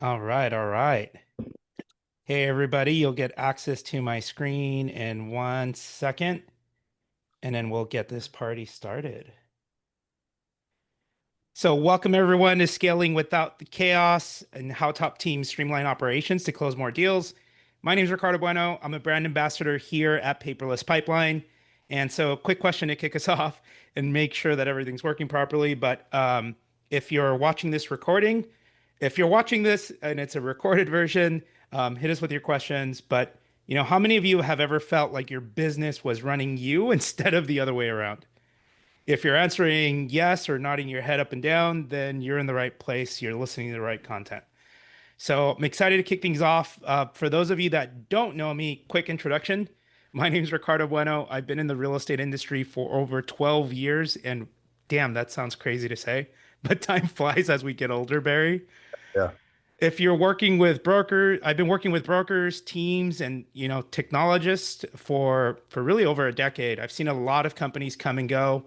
All right, all right. Hey, everybody, you'll get access to my screen in 1 second, and then we'll get this party started. So, welcome everyone to Scaling Without the Chaos and how top teams streamline operations to close more deals. My name is Ricardo Bueno. I'm a brand ambassador here at Paperless Pipeline. And so, a quick question to kick us off and make sure that everything's working properly. But if you're watching this recording, if you're watching this and it's a recorded version, hit us with your questions. But how many of you have ever felt like your business was running you instead of the other way around? If you're answering yes or nodding your head up and down, then you're in the right place. You're listening to the right content. So I'm excited to kick things off. For those of you that don't know me, quick introduction. My name is Ricardo Bueno. I've been in the real estate industry for over 12 years. And damn, that sounds crazy to say, but time flies as we get older, Barry. Yeah. If you're working with brokers, I've been working with brokers, teams, and technologists for really over a decade. I've seen a lot of companies come and go,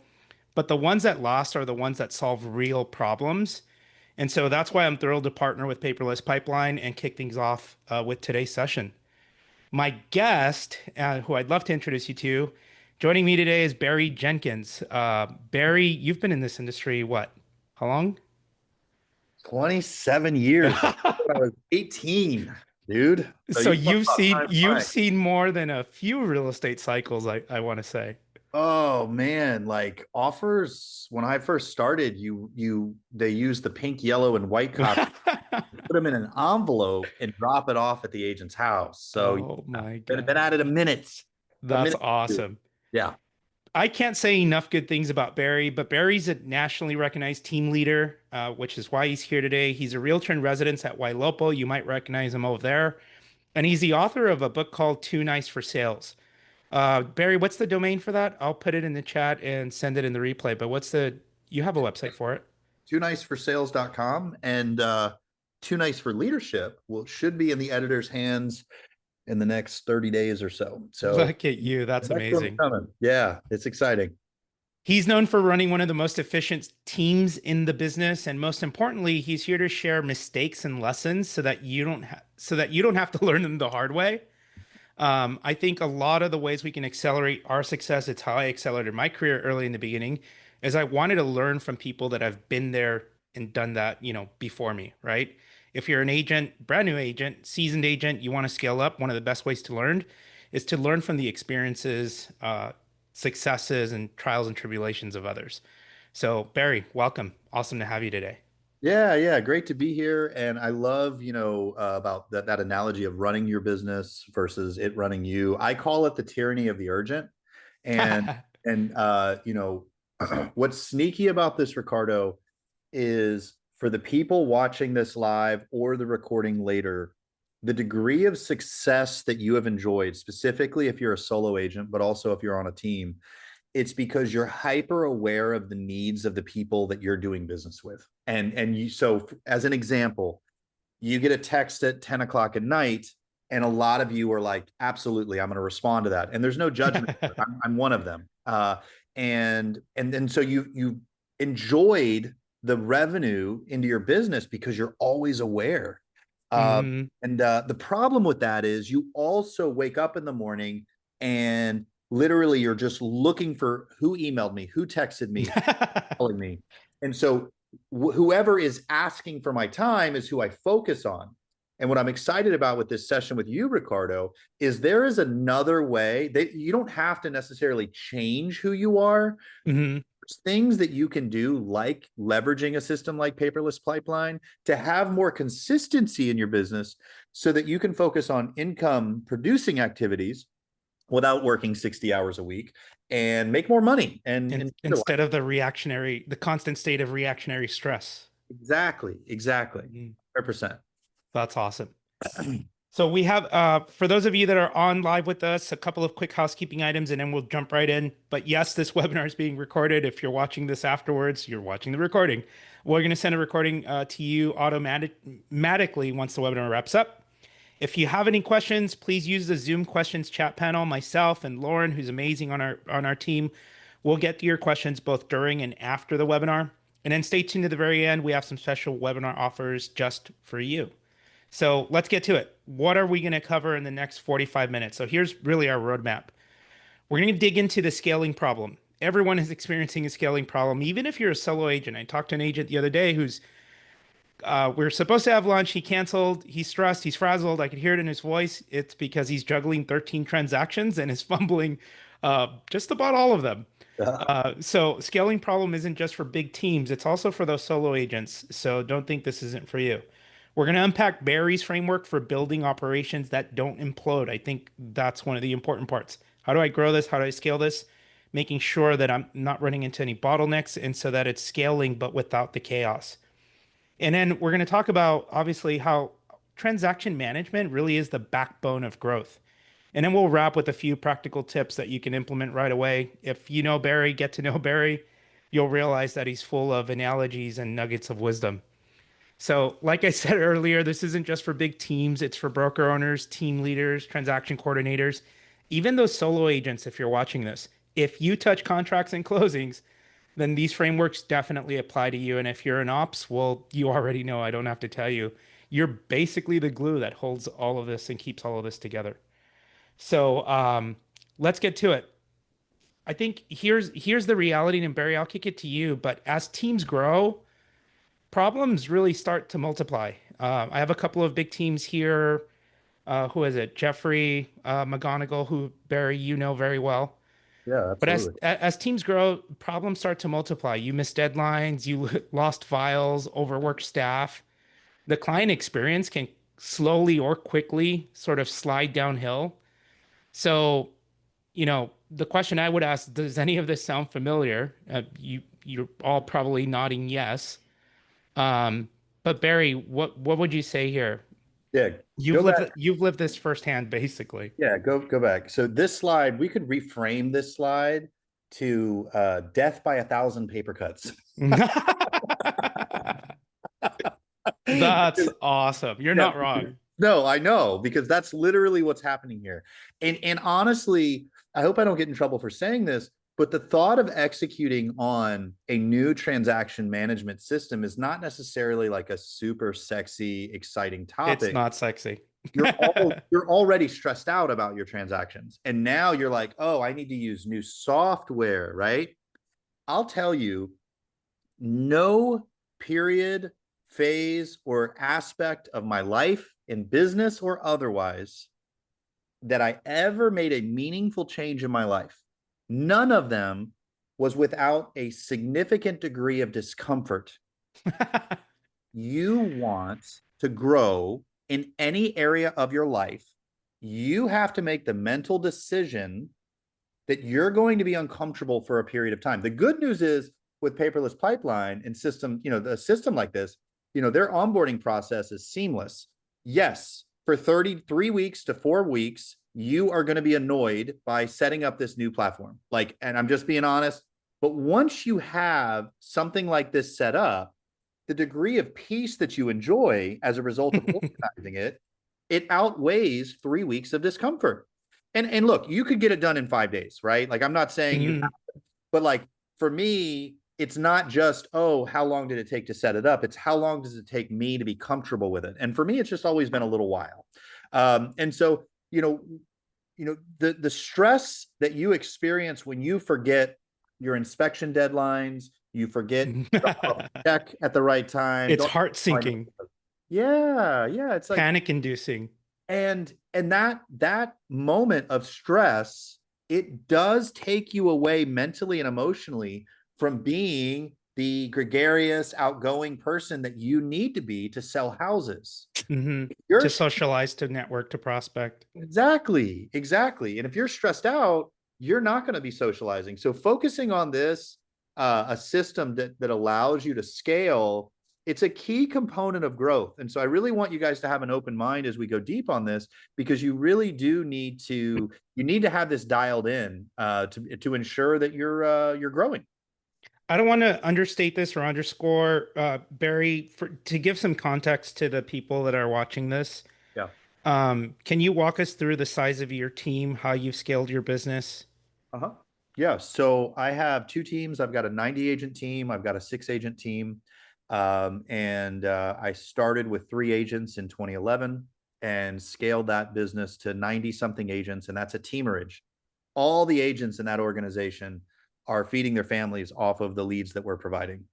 but the ones that last are the ones that solve real problems. And so that's why I'm thrilled to partner with Paperless Pipeline and kick things off with today's session. My guest, who I'd love to introduce you to, joining me today is Barry Jenkins. Barry, you've been in this industry, what? How long? 27 years. I started when I was 18, dude. So So you talk you've about seen time you've flying. seen more than a few real estate cycles, I want to say. Oh man, like offers when I first started, they used the pink, yellow, and white copy, put them in an envelope and drop it off at the agent's house. So Oh yeah, my been God. at it a minute. A That's minute. Or two. awesome. Yeah. I can't say enough good things about Barry, but Barry's a nationally recognized team leader, which is why he's here today. He's a realtor in residence at Ylopo. You might recognize him over there. And he's the author of a book called Too Nice for Sales. Barry, what's the domain for that? I'll put it in the chat and send it in the replay. But you have a website for it? Too nice for sales.com and too nice for leadership will should be in the editor's hands in the next 30 days or so. So Look at you. the That's next one's amazing. coming. Yeah, it's exciting. He's known for running one of the most efficient teams in the business, and most importantly, he's here to share mistakes and lessons so that you don't have to learn them the hard way. I think a lot of the ways we can accelerate our success, it's how I accelerated my career early in the beginning, is I wanted to learn from people that have been there and done that, before me, right? If you're an agent, brand new agent, seasoned agent, you want to scale up, one of the best ways to learn is to learn from the experiences, successes, and trials and tribulations of others. So, Barry, welcome. Awesome to have you today. Yeah, yeah, great to be here. And I love, about that analogy of running your business versus it running you. I call it the tyranny of the urgent. And what's sneaky about this, Ricardo, is for the people watching this live or the recording later, the degree of success that you have enjoyed, specifically if you're a solo agent, but also if you're on a team, it's because you're hyper aware of the needs of the people that you're doing business with. And you, so as an example, you get a text at 10 o'clock at night, and a lot of you are like, absolutely, I'm going to respond to that. And there's no judgment. I'm one of them. And then so you enjoyed the revenue into your business because you're always aware. Hmm. And the problem with that is you also wake up in the morning and literally you're just looking for who emailed me, who texted me, calling me. And so whoever is asking for my time is who I focus on. And what I'm excited about with this session with you, Ricardo, is there is another way that you don't have to necessarily change who you are. Hmm. There's things that you can do, like leveraging a system like Paperless Pipeline to have more consistency in your business so that you can focus on income producing activities without working 60 hours a week and make more money and Instead of the constant state of reactionary stress. exactly Mhm. 100%. That's awesome. So we have, for those of you that are on live with us, a couple of quick housekeeping items, and then we'll jump right in. But yes, this webinar is being recorded. If you're watching this afterwards, you're watching the recording. We're going to send a recording to you automatically once the webinar wraps up. If you have any questions, please use the Zoom questions chat panel. Myself and Lauren, who's amazing on our team, will get to your questions both during and after the webinar. And then stay tuned to the very end. We have some special webinar offers just for you. So let's get to it. What are we going to cover in the next 45 minutes? So here's really our roadmap. We're going to dig into the scaling problem. Everyone is experiencing a scaling problem, even if you're a solo agent. I talked to an agent the other day who's we are supposed to have lunch. He canceled. He's stressed. He's frazzled. I could hear it in his voice. It's because he's juggling 13 transactions and is fumbling just about all of them. So scaling problem isn't just for big teams. It's also for those solo agents. So don't think this isn't for you. We're going to unpack Barry's framework for building operations that don't implode. I think that's one of the important parts. How do I grow this? How do I scale this? Making sure that I'm not running into any bottlenecks and so that it's scaling, but without the chaos. And then we're going to talk about obviously how transaction management really is the backbone of growth. And then we'll wrap with a few practical tips that you can implement right away. If you know Barry, get to know Barry, you'll realize that he's full of analogies and nuggets of wisdom. So, like I said earlier, this isn't just for big teams, it's for broker owners, team leaders, transaction coordinators, even those solo agents, if you're watching this. If you touch contracts and closings, then these frameworks definitely apply to you. And if you're an ops, well, you already know, I don't have to tell you. You're basically the glue that holds all of this and keeps all of this together. So let's get to it. I think here's the reality, and Barry, I'll kick it to you. But as teams grow, problems really start to multiply. I have a couple of big teams here. Who is it? Jeffrey McGonigal, who Barry, you know very well. Yeah, But absolutely. as teams grow, problems start to multiply. You miss deadlines, you lost files, overworked staff. The client experience can slowly or quickly sort of slide downhill. So, the question I would ask, does any of this sound familiar? You're all probably nodding yes. Um, but Barry, what would you say here? Yeah, go back. You've lived this firsthand, basically. Yeah, go back. So this slide, we could reframe this slide to death by 1,000 paper cuts. That's awesome. You're Yeah. not wrong. No, I know, because that's literally what's happening here. And honestly, I hope I don't get in trouble for saying this, but the thought of executing on a new transaction management system is not necessarily like a super sexy, exciting It's topic. not sexy. You're already stressed out about your transactions. And now you're like, "Oh, I need to use new software," right? I'll tell you, no period, phase, or aspect of my life in business or otherwise that I ever made a meaningful change in my life, none of them was without a significant degree of discomfort. You want to grow in any area of your life, you have to make the mental decision that you're going to be uncomfortable for a period of time. The good news is with Paperless Pipeline and system, the system like this, their onboarding process is seamless. Yes, for 33 weeks to 4 weeks, you are going to be annoyed by setting up this new platform. And I'm just being honest, but once you have something like this set up, the degree of peace that you enjoy as a result of organizing it outweighs 3 weeks of discomfort. And look, you could get it done in 5 days, right? Like I'm not saying you have to, but like for me, it's not just, oh, how long did it take to set it up? It's how long does it take me to be comfortable with it? And for me, it's just always been a little while. And so, the stress that you experience when you forget your inspection deadlines, you forget check at the right time. It's Don't, heart sinking, yeah. It's like, panic inducing. and that moment of stress, it does take you away mentally and emotionally from being the gregarious, outgoing person that you need to be to sell houses. To socialize, to network, to prospect. Exactly. And if you're stressed out, you're not going to be socializing. So focusing on this, a system that allows you to scale, it's a key component of growth. And so I really want you guys to have an open mind as we go deep on this, because you really do need to have this dialed in to ensure that you're growing. I don't want to understate this or underscore, Barry, to give some context to the people that are watching this. Yeah. Can you walk us through the size of your team, how you've scaled your business? Uh-huh. Yeah. So I have two teams. I've got a 90 agent team. I've got a 6 agent team. I started with 3 agents in 2011 and scaled that business to 90 something agents. And that's a teamerage. All the agents in that organization are feeding their families off of the leads that we're providing.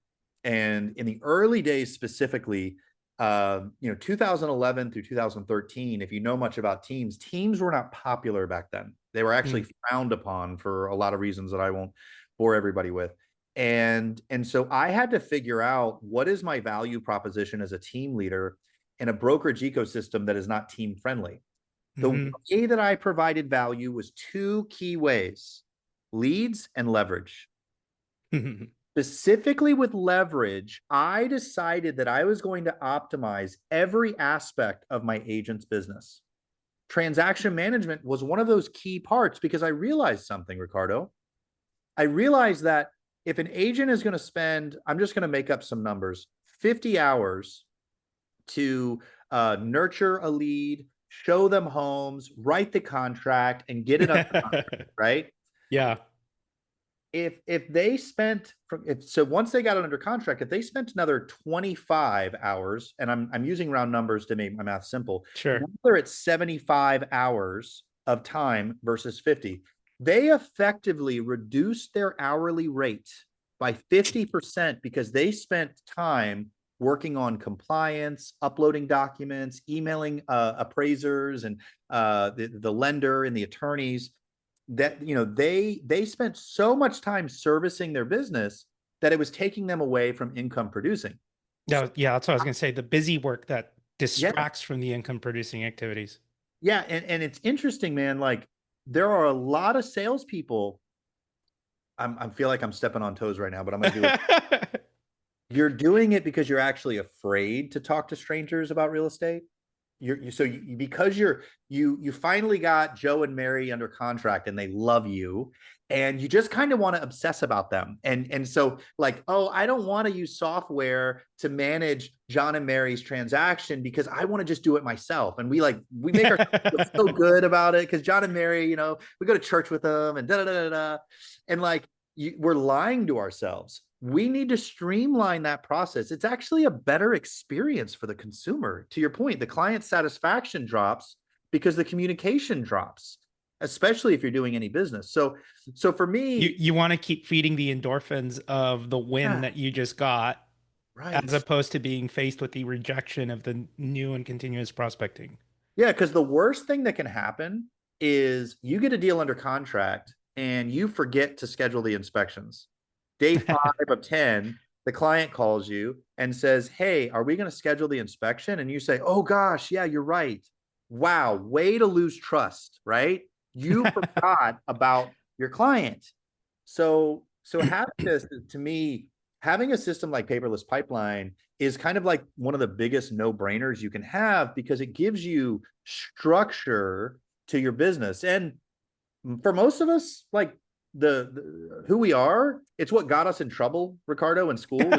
And in the early days, specifically, 2011 through 2013, if you know much about teams were not popular back then. They were actually frowned upon for a lot of reasons that I won't bore everybody with. And so I had to figure out, what is my value proposition as a team leader in a brokerage ecosystem that is not team friendly. The way that I provided value was 2 key ways: leads and leverage. Specifically with leverage, I decided that I was going to optimize every aspect of my agent's business. Transaction management was one of those key parts, because I realized something, Ricardo. I realized that if an agent is going to spend, I'm just going to make up some numbers, 50 hours to nurture a lead, show them homes, write the contract, and get it under contract, right? Yeah. If they spent so once they got it under contract, if they spent another 25 hours, and I'm using round numbers to make my math simple, Sure. now they're at 75 hours of time versus 50. They effectively reduced their hourly rate by 50% because they spent time working on compliance, uploading documents, emailing appraisers and the lender and the attorneys. That, they spent so much time servicing their business that it was taking them away from income producing. Yeah, that's what I was going to say. The busy work that Yeah, distracts from the income producing activities. yeah, and it's interesting, man. Like, there are a lot of salespeople. I feel like I'm stepping on toes right now, but I'm gonna do it. You're doing it because you're actually afraid to talk to strangers about real estate. Because you finally got Joe and Mary under contract and they love you, and you just kind of want to obsess about them. And so, like, oh, I don't want to use software to manage John and Mary's transaction because I want to just do it myself. And we make ourselves feel so good about it because John and Mary, we go to church with them and da da da da. And we're lying to ourselves. We need to streamline that process. It's actually a better experience for the consumer. To your point, the client satisfaction drops because the communication drops, especially if you're doing any business. So for me, You want to keep feeding the endorphins of the win yeah, that you just got, as right. opposed to being faced with the rejection of the new and continuous prospecting. Yeah, because the worst thing that can happen is you get a deal under contract and you forget to schedule the inspections. Day 5 of 10, the client calls you and says, "Hey, are we going to schedule the inspection?" And you say, "Oh gosh, yeah, you're right." Wow, way to lose trust, right? You forgot about your client. So having this, to me, having a system like Paperless Pipeline is kind of like one of the biggest no-brainers you can have, because it gives you structure to your business. And for most of us, like, the who we are, it's what got us in trouble, Ricardo, in school.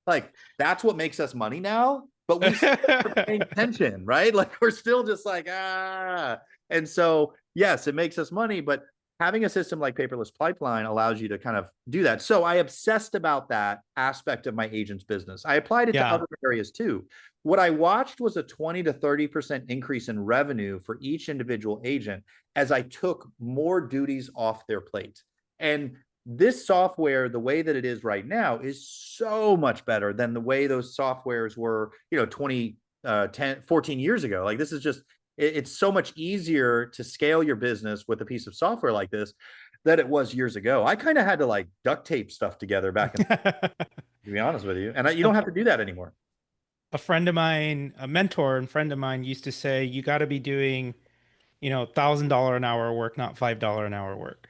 Like, that's what makes us money now, but we still are paying attention, right? Like, we're still just like, ah. And so, yes, it makes us money, but having a system like Paperless Pipeline allows you to kind of do that. So I obsessed about that aspect of my agent's business. I applied it to Yeah. other areas too. What I watched was a 20 to 30% increase in revenue for each individual agent as I took more duties off their plate. And this software, the way that it is right now, is so much better than the way those softwares were, 14 years ago. Like, this is just, it's so much easier to scale your business with a piece of software like this than it was years ago. I kind of had to like duct tape stuff together back in, to be honest with you. And you don't have to do that anymore. A friend of mine, a mentor and friend of mine, used to say, you got to be doing, $1,000 an hour work, not $5 an hour work.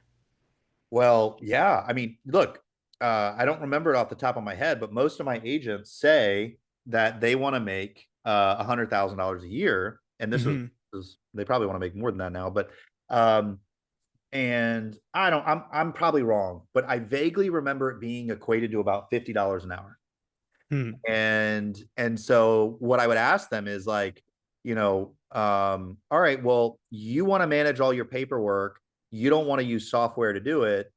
Well, yeah. I mean, look, I don't remember it off the top of my head, but most of my agents say that they want to make $100,000 a year, and they probably want to make more than that now. But and I'm probably wrong, but I vaguely remember it being equated to about $50 an hour. Hmm. And so what I would ask them is like, all right, well, you want to manage all your paperwork, you don't want to use software to do it.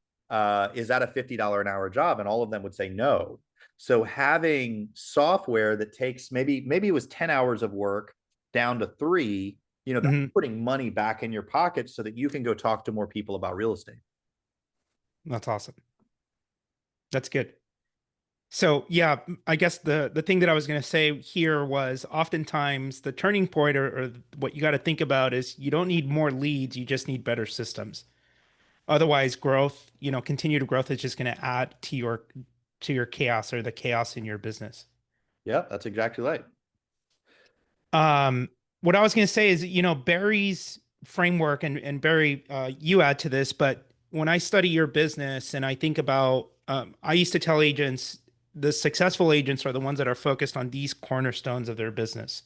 Is that a $50 an hour job? And all of them would say no. So having software that takes maybe it was 10 hours of work down to 3, that's Hmm. putting money back in your pocket so that you can go talk to more people about real estate. That's awesome. That's good. So yeah, I guess the thing that I was going to say here was oftentimes the turning point or what you got to think about is you don't need more leads, you just need better systems. Otherwise, growth, continued growth is just going to add to your chaos or the chaos in your business. Yeah, that's exactly right. Um, what I was going to say is, Barry's framework and Barry, you add to this, but when I study your business and I think about, I used to tell agents, the successful agents are the ones that are focused on these cornerstones of their business.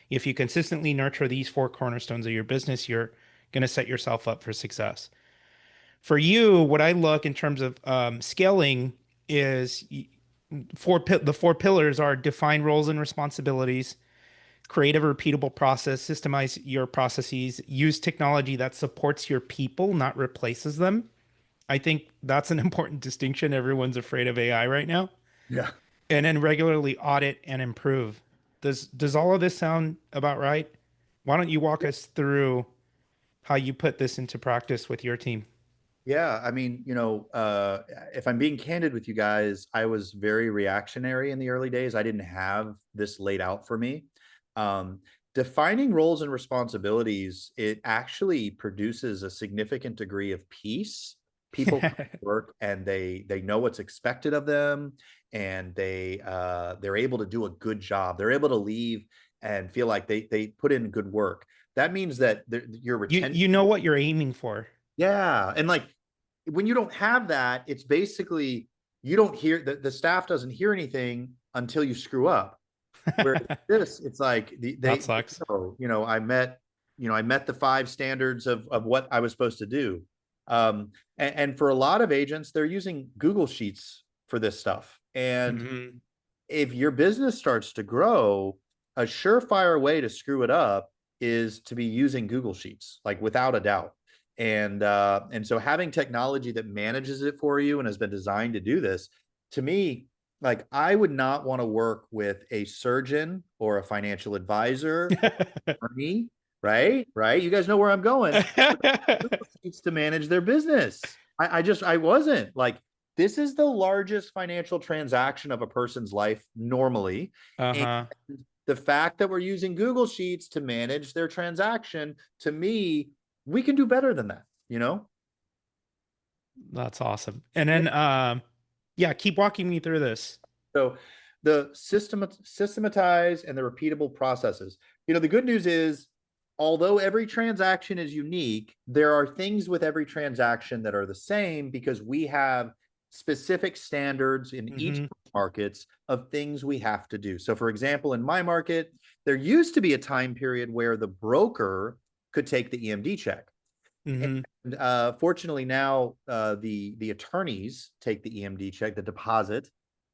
If you consistently nurture these four cornerstones of your business, you're going to set yourself up for success. For you, what I look in terms of scaling is the four pillars are define roles and responsibilities, create a repeatable process, systemize your processes, use technology that supports your people, not replaces them. I think that's an important distinction. Everyone's afraid of AI right now. Yeah. And then regularly audit and improve. Does all of this sound about right? Why don't you walk us through how you put this into practice with your team? Yeah, I mean, if I'm being candid with you guys, I was very reactionary in the early days. I didn't have this laid out for me. Um, Defining roles and responsibilities, it actually produces a significant degree of peace. People come to work and they know what's expected of them, and they're able to do a good job. They're able to leave and feel like they put in good work. That means that your retention. You know what you're aiming for. Yeah. And like when you don't have that, it's basically you don't hear the staff doesn't hear anything until you screw up. Whereas this, it's like That sucks. know, I met the 5 standards of what I was supposed to do. And for a lot of agents, they're using Google Sheets for this stuff. And Hmm. if your business starts to grow, a surefire way to screw it up is to be using Google Sheets, like without a doubt. And so having technology that manages it for you and has been designed to do this, to me, like I would not want to work with a surgeon or a financial advisor, attorney, right? Right. You guys know where I'm going. Needs to manage their business. I wasn't like, this is the largest financial transaction of a person's life normally. And Uh-huh. the fact that we're using Google Sheets to manage their transaction, to me, we can do better than that. That's awesome. And then yeah, keep walking me through this. So the systematize and the repeatable processes. The good news is, although every transaction is unique, there are things with every transaction that are the same because we have specific standards in each Hmm. markets of things we have to do. So for example, in my market, there used to be a time period where the broker could take the EMD check. Hmm. And fortunately now the attorneys take the EMD check, the deposit.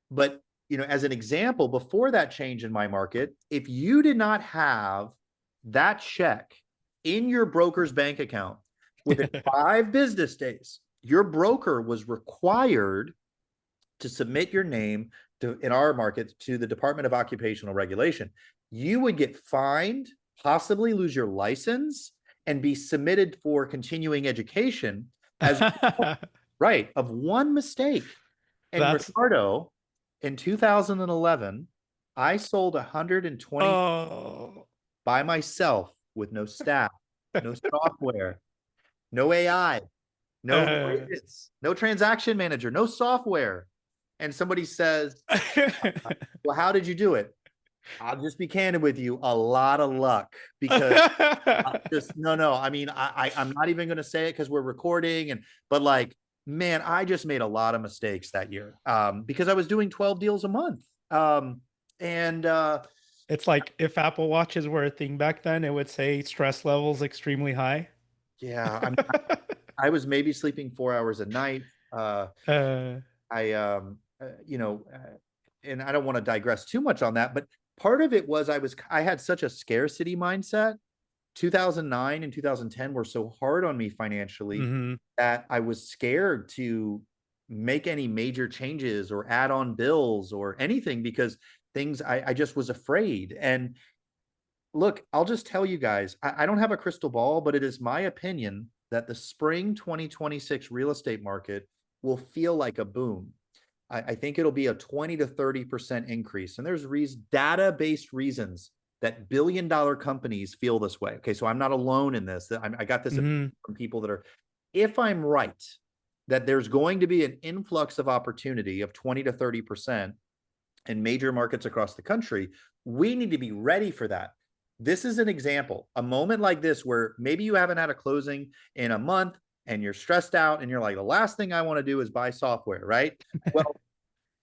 But as an example, before that change in my market, if you did not have that check in your broker's bank account within 5 business days, your broker was required to submit your name in our market to the Department of Occupational Regulation. You would get fined, possibly lose your license, and be submitted for continuing education as right of one mistake. And That's Ricardo, in 2011, I sold 120 oh. by myself with no staff, no software, no AI, no Uh, agents, no transaction manager, no software. And somebody says, well, how did you do it? I'll just be candid with you, a lot of luck, because just no. I mean, I'm not even going to say it because we're recording, but like, man, I just made a lot of mistakes that year because I was doing 12 deals a month. And it's like if Apple Watches were a thing back then, it would say stress levels extremely high. yeah, I was maybe sleeping 4 hours a night. Uh, I and I don't want to digress too much on that, but part of it was I had such a scarcity mindset. 2009 and 2010 were so hard on me financially mhm. that I was scared to make any major changes or add on bills or anything because things I just was afraid. And look, I'll just tell you guys, I don't have a crystal ball, but it is my opinion that the spring 2026 real estate market will feel like a boom. I think it'll be a 20 to 30% increase. And there's data-based reasons that billion-dollar companies feel this way. Okay, so I'm not alone in this. I got this Mhm. from people that are, if I'm right, that there's going to be an influx of opportunity of 20 to 30% in major markets across the country, we need to be ready for that. This is an example, a moment like this where maybe you haven't had a closing in a month and you're stressed out and you're like, the last thing I want to do is buy software, right? Well,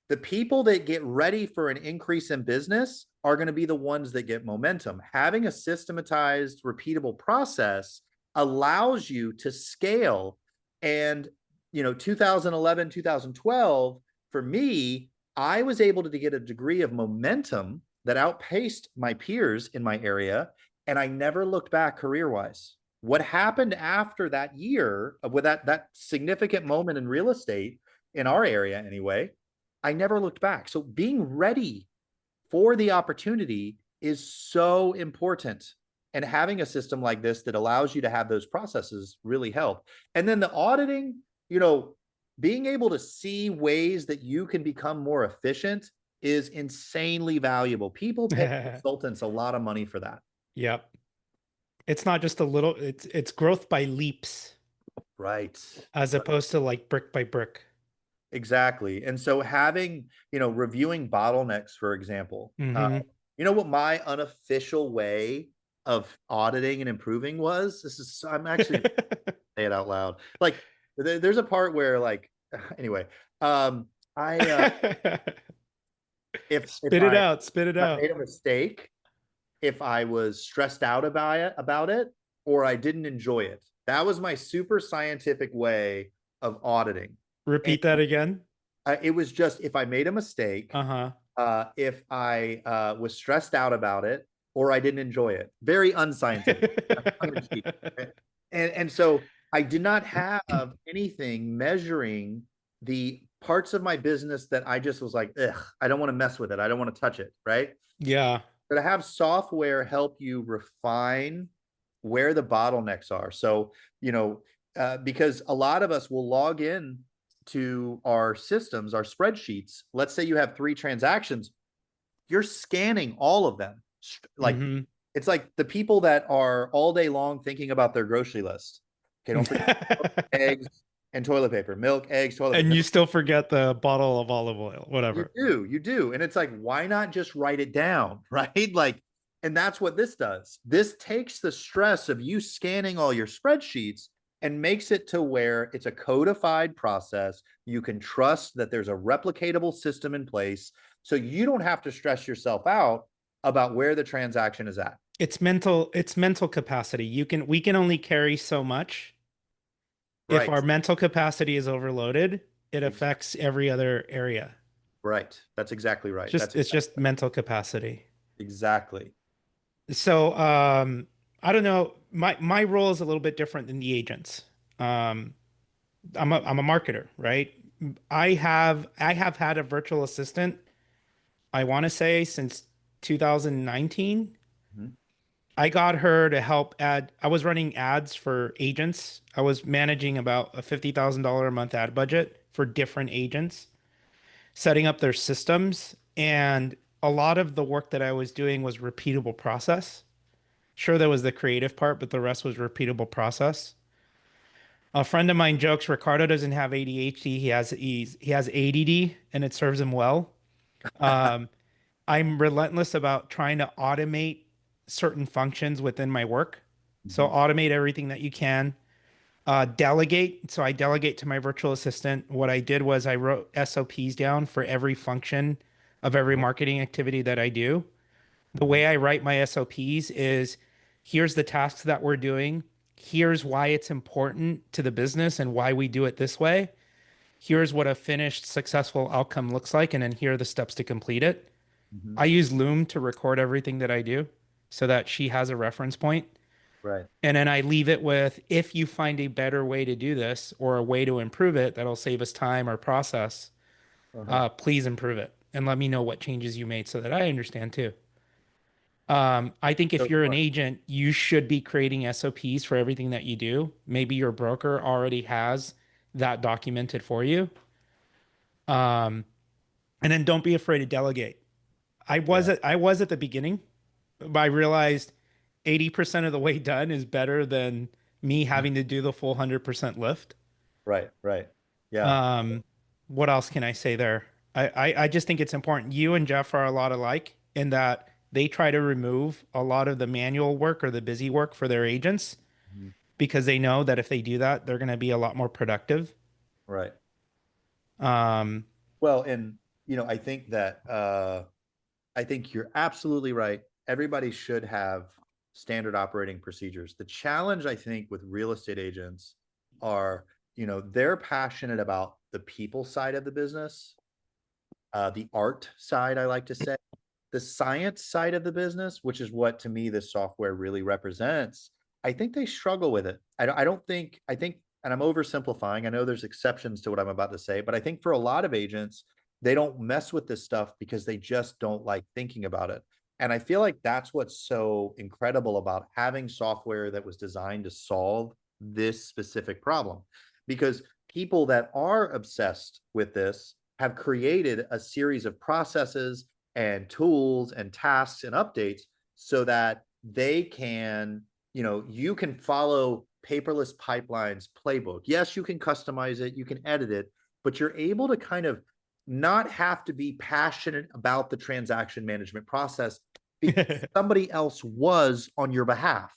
the people that get ready for an increase in business are going to be the ones that get momentum. Having a systematized, repeatable process allows you to scale. And, 2011, 2012, for me, I was able to get a degree of momentum that outpaced my peers in my area. And I never looked back career wise. What happened after that year with that significant moment in real estate in our area anyway, I never looked back. So being ready for the opportunity is so important. And having a system like this that allows you to have those processes really help. And then the auditing, being able to see ways that you can become more efficient is insanely valuable. People pay consultants a lot of money for that. Yep. It's not just a little, it's growth by leaps Right. as opposed to like brick by brick. Exactly. And so having, reviewing bottlenecks, for example, Hmm. you know what my unofficial way of auditing and improving was? I'm actually say it out loud. Like there's a part where like, anyway, I, if Spit it I, out, spit it if I made out. a mistake, if I was stressed out about it, or I didn't enjoy it, that was my super scientific way of auditing. And Repeat that again. it was just if I made a mistake, Uh-huh. if I was stressed out about it or I didn't enjoy it. Very unscientific. And so I did not have anything measuring the parts of my business that I just was like, ugh, I don't want to mess with it. I don't want to touch it. Right. Yeah. But to have software help you refine where the bottlenecks are. So, because a lot of us will log in to our systems, our spreadsheets. Let's say you have 3 transactions, you're scanning all of them. Like Hmm. it's like the people that are all day long thinking about their grocery list. Okay, don't forget eggs and toilet paper, milk, eggs, toilet paper. And No, you still forget the bottle of olive oil, whatever. you do. And it's like, why not just write it down? Right. Like, and that's what this does. This takes the stress of you scanning all your spreadsheets and makes it to where it's a codified process. You can trust that there's a replicatable system in place. So you don't have to stress yourself out about where the transaction is at. It's mental capacity. We can only carry so much. If Right. our mental capacity is overloaded, it Exactly. affects every other area. Right. That's exactly It's right. just That's it's just mental capacity. exactly. So I don't know. My role is a little bit different than the agents. Um, I'm a marketer, right? I have had a virtual assistant, I want to say since 2019. Mhm. I got her to help I was running ads for agents. I was managing about a $50,000 a month ad budget for different agents, setting up their systems. And a lot of the work that I was doing was repeatable process. Sure, there was the creative part, but the rest was repeatable process. A friend of mine jokes Ricardo doesn't have ADHD. He has ADD, and it serves him well. Um, I'm relentless about trying to automate certain functions within my work. So Mhm. automate everything that you can. Delegate. So I delegate to my virtual assistant. What I did was I wrote SOPs down for every function of every marketing activity that I do. The Mhm. way I write my SOPs is here's the tasks that we're doing. Here's why it's important to the business and why we do it this way. Here's what a finished successful outcome looks like. And then here are the steps to complete it. Mhm. I use Loom to record everything that I do so that she has a reference point. Right. And then I leave it with, if you find a better way to do this or a way to improve it that'll save us time or process, Uh-huh. please improve it and let me know what changes you made so that I understand too. I think if So you're an smart. agent, you should be creating SOPs for everything that you do. Maybe your broker already has that documented for you. Um, and then don't be afraid to delegate. Yeah. I was at the beginning, but I realized 80% of the way done is better than me having to do the full 100% lift. Right. Right. Yeah. Um, what else can I say there? I just think it's important. You and Jeff are a lot alike in that they try to remove a lot of the manual work or the busy work for their agents Mhm. because they know that if they do that, they're going to be a lot more productive. Right. Um, Well, and I think that I think you're absolutely right. Everybody should have standard operating procedures. The challenge, I think, with real estate agents are, they're passionate about the people side of the business, the art side, I like to say, the science side of the business, which is what to me this software really represents. I think they struggle with it. I don't think, I think, and I'm oversimplifying. I know there's exceptions to what I'm about to say, but I think for a lot of agents, they don't mess with this stuff because they just don't like thinking about it. And I feel like that's what's so incredible about having software that was designed to solve this specific problem. Because people that are obsessed with this have created a series of processes and tools and tasks and updates so that they can, you can follow Paperless Pipeline's playbook. Yes, you can customize it, you can edit it, but you're able to kind of not have to be passionate about the transaction management process because somebody else was on your behalf.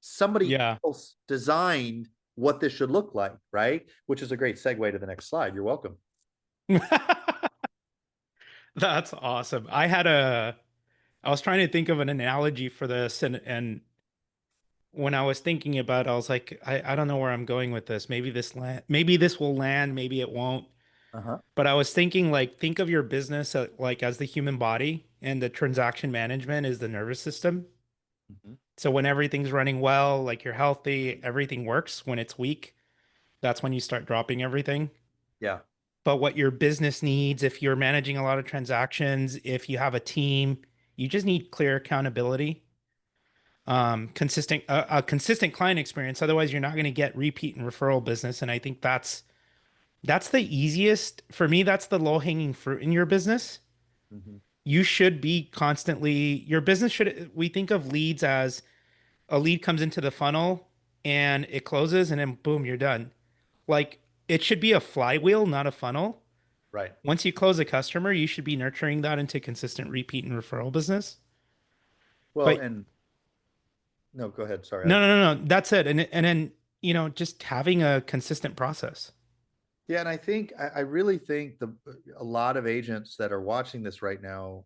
Somebody yeah. else designed what this should look like, right? Which is a great segue to the next slide. You're welcome. That's awesome. I was trying to think of an analogy for this and when I was thinking about it, I was like, I don't know where I'm going with this. Maybe this will land, maybe it won't. Uh-huh. But I was thinking like think of your business like as the human body and the transaction management is the nervous system. Mhm. So when everything's running well, like you're healthy, everything works. When it's weak, that's when you start dropping everything. Yeah. But what your business needs, if you're managing a lot of transactions, if you have a team, you just need clear accountability, a consistent client experience. Otherwise, you're not going to get repeat and referral business. And I think that's the easiest for me. That's the low hanging fruit in your business. Mhm. You should be constantly, your business should, we think of leads as a lead comes into the funnel and it closes and then boom, you're done. Like it should be a flywheel, not a funnel. Right. Once you close a customer, you should be nurturing that into consistent repeat and referral business. Well, But and no, go ahead. Sorry. no, that's it. And then, just having a consistent process. Yeah, and I think I really think a lot of agents that are watching this right now,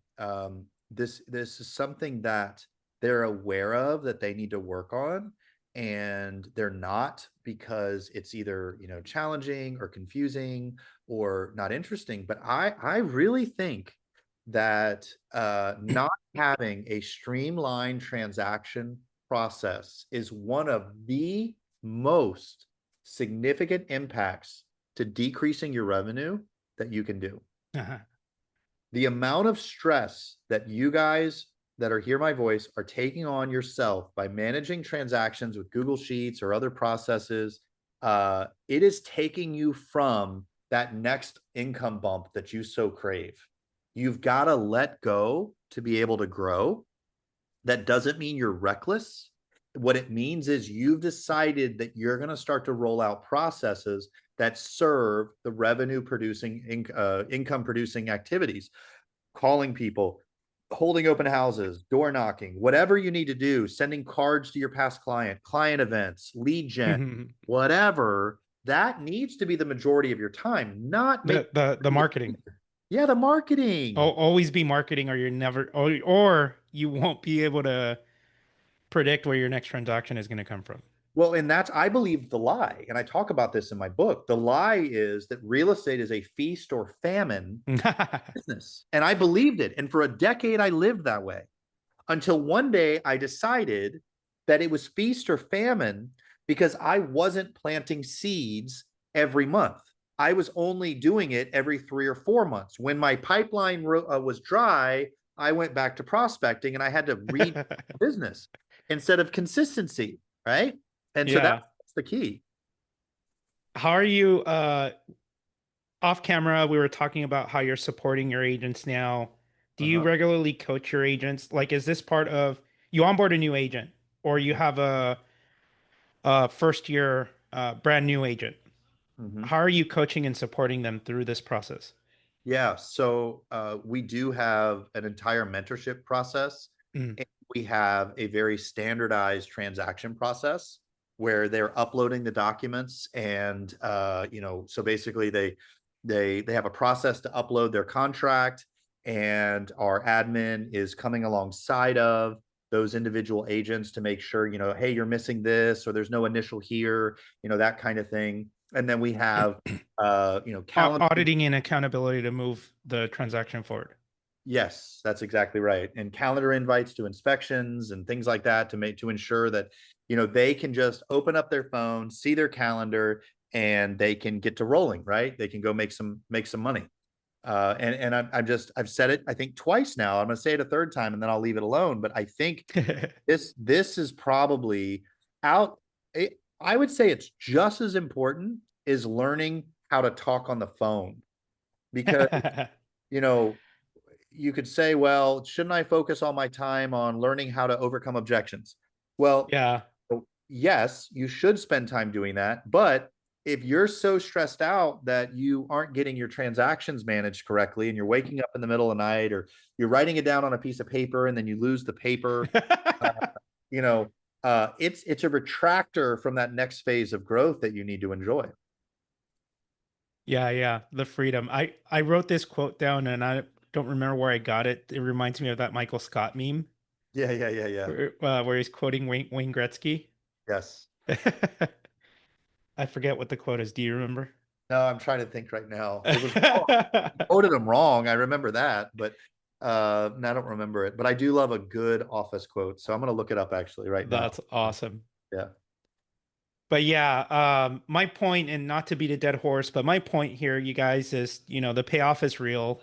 this is something that they're aware of that they need to work on, and they're not because it's either challenging or confusing or not interesting. But I really think that not having a streamlined transaction process is one of the most significant impacts to decreasing your revenue that you can do. Uh-huh. The amount of stress that you guys that are hear my voice are taking on yourself by managing transactions with Google Sheets or other processes, it is taking you from that next income bump that you so crave. You've got to let go to be able to grow. That doesn't mean you're reckless. What it means is you've decided that you're going to start to roll out processes that serve the revenue producing, income producing activities, calling people, holding open houses, door knocking, whatever you need to do, sending cards to your past client events, lead gen, whatever. That needs to be the majority of your time, not make The marketing. yeah, the marketing. Always be marketing or you're never or you won't be able to predict where your next transaction is going to come from. Well, and that's, I believe, the lie. And I talk about this in my book. The lie is that real estate is a feast or famine business. And I believed it. And for a decade, I lived that way until one day I decided that it was feast or famine because I wasn't planting seeds every month. I was only doing it every 3 or 4 months. When my pipeline was dry, I went back to prospecting and I had to read business instead of consistency, right? And so Yeah. that's the key. How are you off camera? We were talking about how you're supporting your agents now. Do you Uh-huh. regularly coach your agents? Like, is this part of you onboard a new agent or you have a first year brand new agent? Mhm. How are you coaching and supporting them through this process? Yeah, so we do have an entire mentorship process, Mm. and we have a very standardized transaction process where they're uploading the documents, and so basically they have a process to upload their contract, and our admin is coming alongside of those individual agents to make sure, hey, you're missing this, or there's no initial here, that kind of thing. And then we have calendar. Auditing and accountability to move the transaction forward. Yes, that's exactly right. And calendar invites to inspections and things like that to ensure that, they can just open up their phone, see their calendar, and they can get to rolling, right? They can go make some money. And I've said it, I think twice now. I'm gonna say it a third time and then I'll leave it alone. But I think this is probably out. I would say it's just as important as learning how to talk on the phone because, you know, you could say, well, shouldn't I focus all my time on learning how to overcome objections? Well, Yeah. yes, you should spend time doing that. But if you're so stressed out that you aren't getting your transactions managed correctly and you're waking up in the middle of the night or you're writing it down on a piece of paper and then you lose the paper, uh, you know, it's a retractor from that next phase of growth that you need to enjoy. Yeah, yeah, the freedom. I wrote this quote down and I don't remember where I got it. It reminds me of that Michael Scott meme Yeah, yeah, yeah, yeah. where he's quoting Wayne Gretzky. Yes. I forget what the quote is. Do you remember? No, I'm trying to think right now. It was wrong. Quoted him wrong. I remember that, but no, I don't remember it. But I do love a good office quote, so I'm gonna look it up actually right now. That's awesome. Yeah. But yeah, my point, and not to beat a dead horse, but my point here, you guys, is the payoff is real.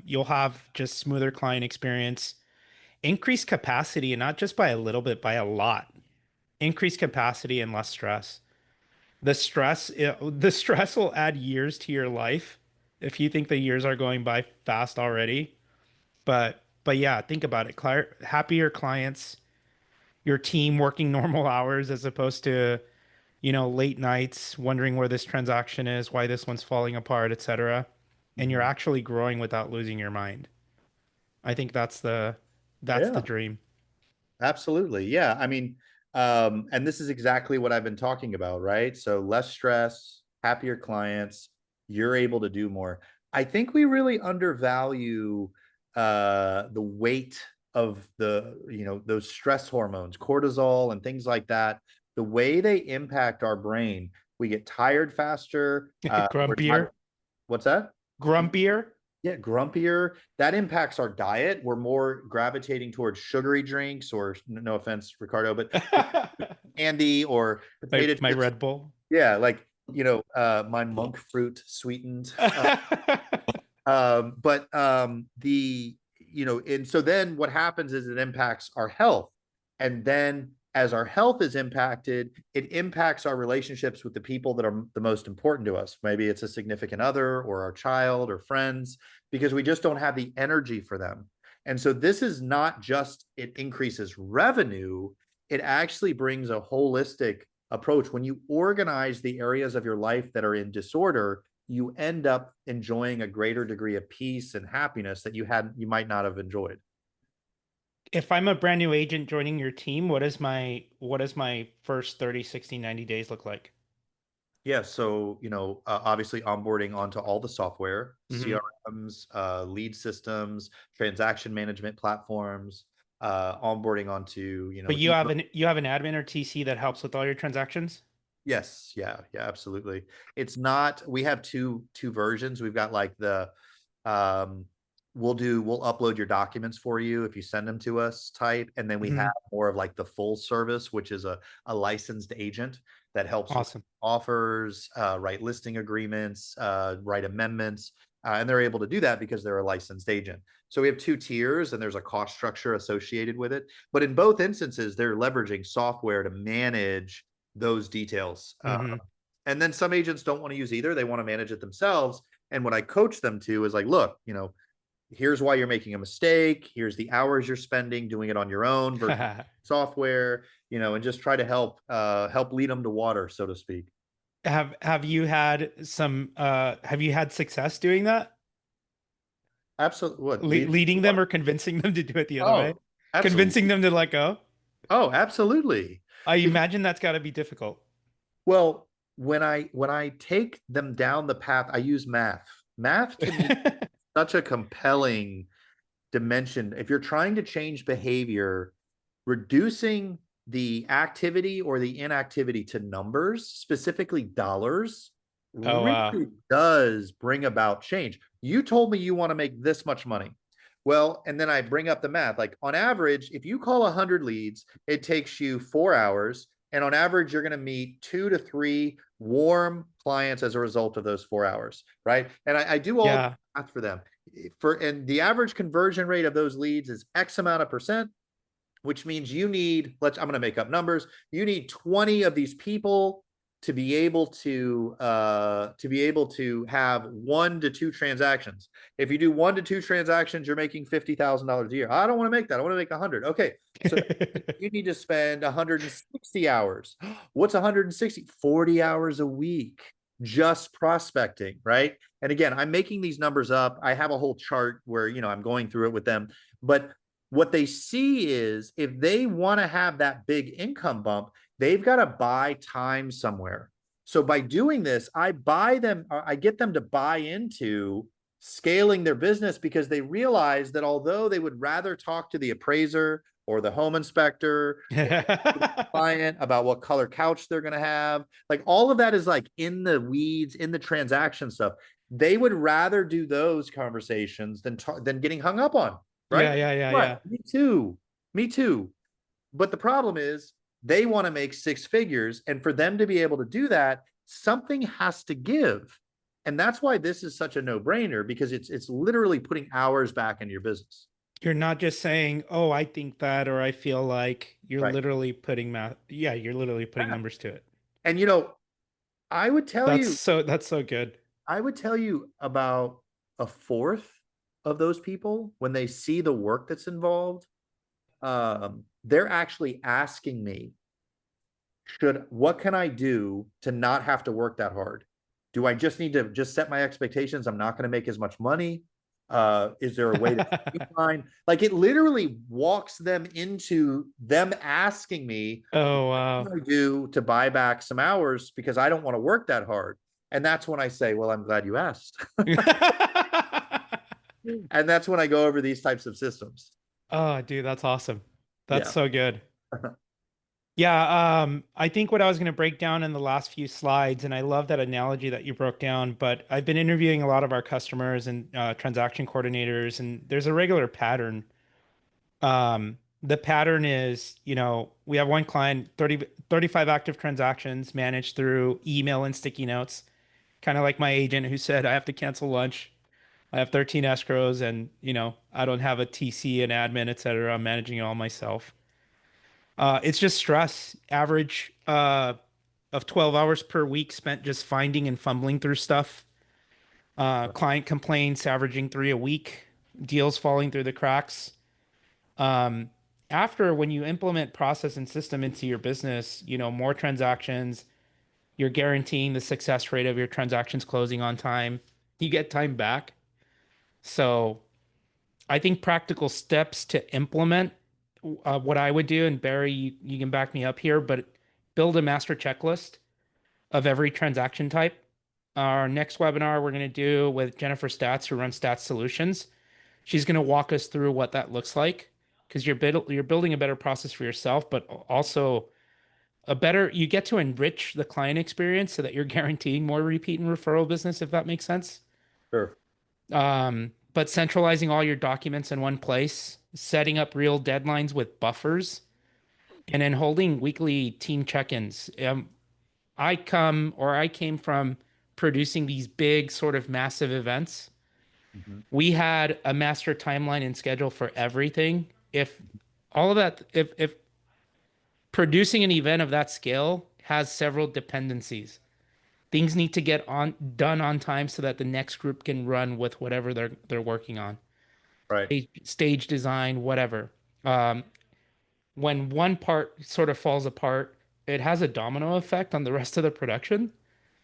You'll have just smoother client experience, increased capacity, and not just by a little bit, by a lot. Increased capacity and less stress. The stress will add years to your life if you think the years are going by fast already. But yeah, think about it. Happier clients, your team working normal hours as opposed to late nights wondering where this transaction is, why this one's falling apart, etc. And you're Mhm. actually growing without losing your mind. I think that's the Yeah. dream. Absolutely. Yeah. I mean, and this is exactly what I've been talking about, right? So less stress, happier clients, you're able to do more. I think we really undervalue the weight of those stress hormones, cortisol and things like that, the way they impact our brain. We get tired faster. We're Grumpier, not, what's that? grumpier. Yeah, grumpier. That impacts our diet. We're more gravitating towards sugary drinks, or no offense, Ricardo, but candy or potato My chips. Red Bull. Yeah, like my monk fruit sweetened. But and so then what happens is it impacts our health. And then as our health is impacted, it impacts our relationships with the people that are the most important to us. Maybe it's a significant other or our child or friends, because we just don't have the energy for them. And so this is not just it increases revenue, it actually brings a holistic approach. When you organize the areas of your life that are in disorder, you end up enjoying a greater degree of peace and happiness that you might not have enjoyed. If I'm a brand new agent joining your team, what does my first 30, 60, 90 days look like? Yeah, so obviously onboarding onto all the software, Hmm. CRMs, lead systems, transaction management platforms, onboarding onto But you have an admin or TC that helps with all your transactions? yes, yeah, yeah, absolutely. It's not. We have two versions. We've got like the um we'll upload your documents for you if you send them to us type. And then we have Mhm. more of like the full service, which is a licensed agent that helps with Awesome. offers, write listing agreements, write amendments. And they're able to do that because they're a licensed agent. So we have two tiers and there's a cost structure associated with it. But in both instances, they're leveraging software to manage those details. Hmm. And then some agents don't want to use either. They want to manage it themselves. And what I coach them to is like, look, here's why you're making a mistake. Here's the hours you're spending doing it on your own versus software, and just try to help lead them to water, so to speak. Have you had have you had success doing that? Absolutely. What lead? Leading them or convincing them to do it the other way? Oh, Convincing absolutely. them to let go? Oh, absolutely. I Because imagine that's got to be difficult. well, when I take them down the path, I use math. Math to me such a compelling dimension. If you're trying to change behavior, reducing the activity or the inactivity to numbers, specifically dollars, Oh, really does bring about change. You told me you want to make this much money. Well, and then I bring up the math. Like on average, if you call 100 leads, it takes you 4 hours. And on average, you're going to meet 2 to 3 warm clients as a result of those 4 hours, right? And I do all the yeah. math for them. And the average conversion rate of those leads is X amount of percent, which means you need, I'm going to make up numbers. You need 20 of these people to be able to have 1 to 2 transactions. If you do 1 to 2 transactions, you're making $50,000 a year. I don't want to make that. I want to make 100. Okay. So you need to spend 160 hours. What's 160? 40 hours a week just prospecting, right? And again, I'm making these numbers up. I have a whole chart where, I'm going through it with them. But what they see is if they want to have that big income bump, they've got to buy time somewhere. So by doing this, I get them to buy into scaling their business because they realize that although they would rather talk to the appraiser or the home inspector or the client about what color couch they're going to have, like all of that is like in the weeds, in the transaction stuff. They would rather do those conversations than getting hung up on, right? Yeah, yeah, yeah, What? yeah. Me too. Me too. But the problem is they want to make 6 figures. And for them to be able to do that, something has to give. And that's why this is such a no-brainer, because it's literally putting hours back into your business. You're not just saying, "Oh, I think that," or "I feel like." You're Right. literally putting math. Yeah, you're literally putting Yeah. numbers to it. And I would tell you, That's so good. I would tell you about a fourth of those people when they see the work that's involved, they're actually asking me, what can I do to not have to work that hard? Do I just need to just set my expectations? I'm not going to make as much money. Is there a way to streamline? Like it literally walks them into them asking me, Oh, what wow. can I do to buy back some hours because I don't want to work that hard? And that's when I say, well, I'm glad you asked. And that's when I go over these types of systems. Oh, dude, that's awesome. That's Yeah. so good. Yeah, I think what I was going to break down in the last few slides, and I love that analogy that you broke down, but I've been interviewing a lot of our customers and transaction coordinators, and there's a regular pattern. The pattern is, we have one client, 35 active transactions managed through email and sticky notes, kind of like my agent who said, I have to cancel lunch. I have 13 escrows and, I don't have a TC, an admin, et cetera. I'm managing it all myself. It's just stress. Average of 12 hours per week spent just finding and fumbling through stuff. Client complaints averaging 3 a week. Deals falling through the cracks. Um, After when you implement process and system into your business, more transactions, you're guaranteeing the success rate of your transactions closing on time. You get time back. So I think practical steps to implement what I would do, and Barry, you can back me up here, but build a master checklist of every transaction type. Our next webinar we're going to do with Jennifer Stats, who runs Stats Solutions. She's going to walk us through what that looks like because you're building a better process for yourself, but also you get to enrich the client experience so that you're guaranteeing more repeat and referral business, if that makes sense. Sure. but centralizing all your documents in one place, setting up real deadlines with buffers, and then holding weekly team check-ins. I came from producing these big, sort of massive events. Mhm. We had a master timeline and schedule for everything. If all of that, if producing an event of that scale has several dependencies, things need to get on done on time so that the next group can run with whatever they're working on. Right. Stage design, whatever. Um, when one part sort of falls apart, it has a domino effect on the rest of the production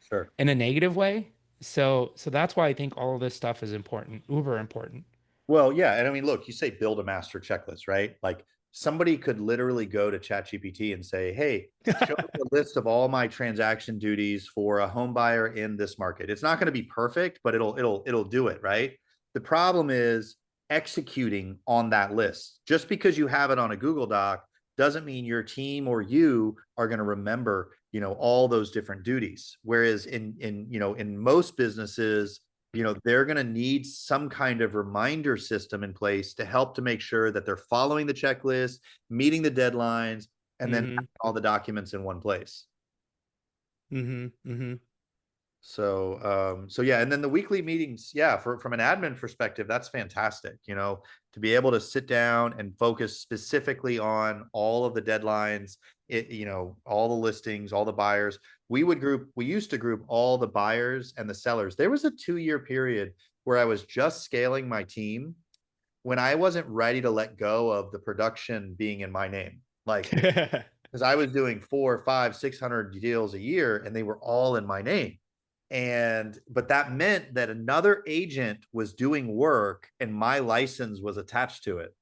Sure. in a negative way. So that's why I think all of this stuff is important, uber important. Well, yeah, and I mean, look, you say build a master checklist, right? Like somebody could literally go to ChatGPT and say, "Hey, show me a list of all my transaction duties for a home buyer in this market." It's not going to be perfect, but it'll do it, right? The problem is executing on that list. Just because you have it on a Google Doc doesn't mean your team or you are going to remember, all those different duties. Whereas in most businesses, they're going to need some kind of reminder system in place to help to make sure that they're following the checklist, meeting the deadlines, and then Mm-hmm. all the documents in one place. Mm-hmm. Mm-hmm. So yeah, and then the weekly meetings, yeah, from an admin perspective, that's fantastic, to be able to sit down and focus specifically on all of the deadlines, all the listings, all the buyers. We used to group all the buyers and the sellers. There was a 2-year period where I was just scaling my team when I wasn't ready to let go of the production being in my name. Like, because I was doing 4, 5, 600 deals a year and they were all in my name. But that meant that another agent was doing work and my license was attached to it.